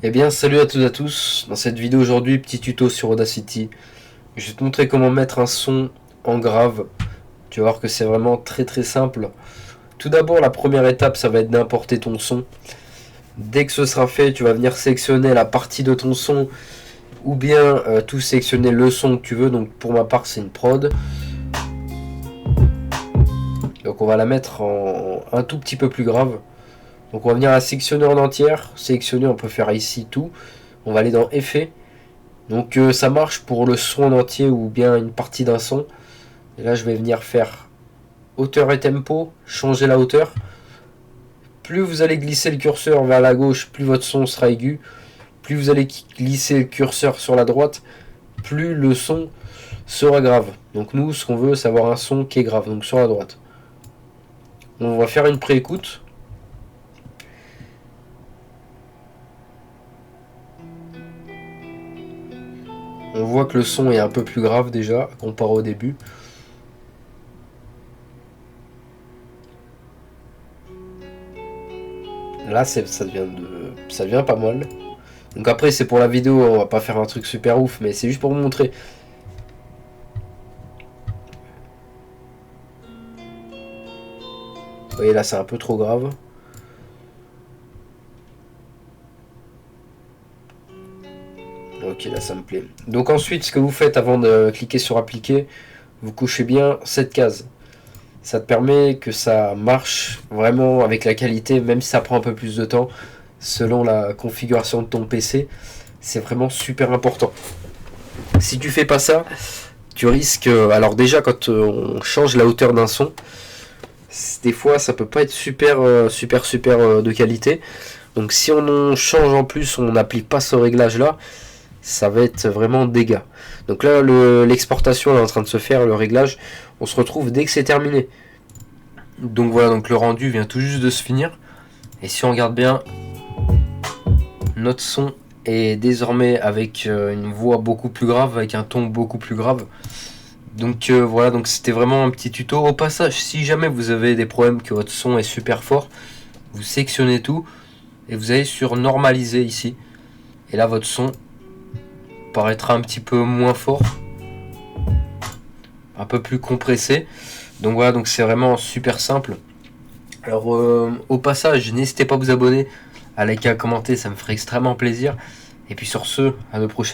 Eh bien salut à toutes et à tous, dans cette vidéo aujourd'hui, petit tuto sur Audacity. Je vais te montrer comment mettre un son en grave. Tu vas voir que c'est vraiment très simple. Tout d'abord, la première étape, ça va être d'importer ton son. Dès que ce sera fait, tu vas venir sélectionner la partie de ton son ou bien tout sélectionner le son que tu veux. Donc pour ma part, c'est une prod. Donc on va la mettre en un tout petit peu plus grave. Donc on va venir la sélectionner en entière. Sélectionner, on peut faire ici tout. On va aller dans Effets. Donc ça marche pour le son en entier ou bien une partie d'un son. Et là je vais venir faire hauteur et tempo, changer la hauteur. Plus vous allez glisser le curseur vers la gauche, plus votre son sera aigu. Plus vous allez glisser le curseur sur la droite, plus le son sera grave. Donc nous ce qu'on veut c'est avoir un son qui est grave, donc sur la droite. On va faire une pré-écoute. On voit que le son est un peu plus grave déjà comparé au début. Là ça devient pas mal. Donc après c'est pour la vidéo, on va pas faire un truc super ouf, mais c'est juste pour vous montrer. Vous voyez là c'est un peu trop grave. Ok, là ça me plaît. Donc ensuite ce que vous faites avant de cliquer sur appliquer, vous cochez bien cette case. Ça te permet que ça marche vraiment avec la qualité, même si ça prend un peu plus de temps selon la configuration de ton PC. C'est vraiment super important. Si tu fais pas ça, tu risques... alors déjà quand on change la hauteur d'un son, des fois ça peut pas être super de qualité. Donc si on change en plus, on n'applique pas ce réglage là, ça va être vraiment dégâts. Donc là l'exportation est en train de se faire, le réglage, on se retrouve dès que c'est terminé. Donc voilà, donc le rendu vient tout juste de se finir. Et si on regarde bien, notre son est désormais avec une voix beaucoup plus grave, avec un ton beaucoup plus grave. Donc voilà, donc c'était vraiment un petit tuto. Au passage, si jamais vous avez des problèmes que votre son est super fort, vous sélectionnez tout et vous allez sur normaliser ici. Et là votre son paraîtra un petit peu moins fort, un peu plus compressé. Donc voilà, donc c'est vraiment super simple. Alors au passage, n'hésitez pas à vous abonner, à liker, à commenter, ça me ferait extrêmement plaisir. Et puis sur ce, à de prochaines.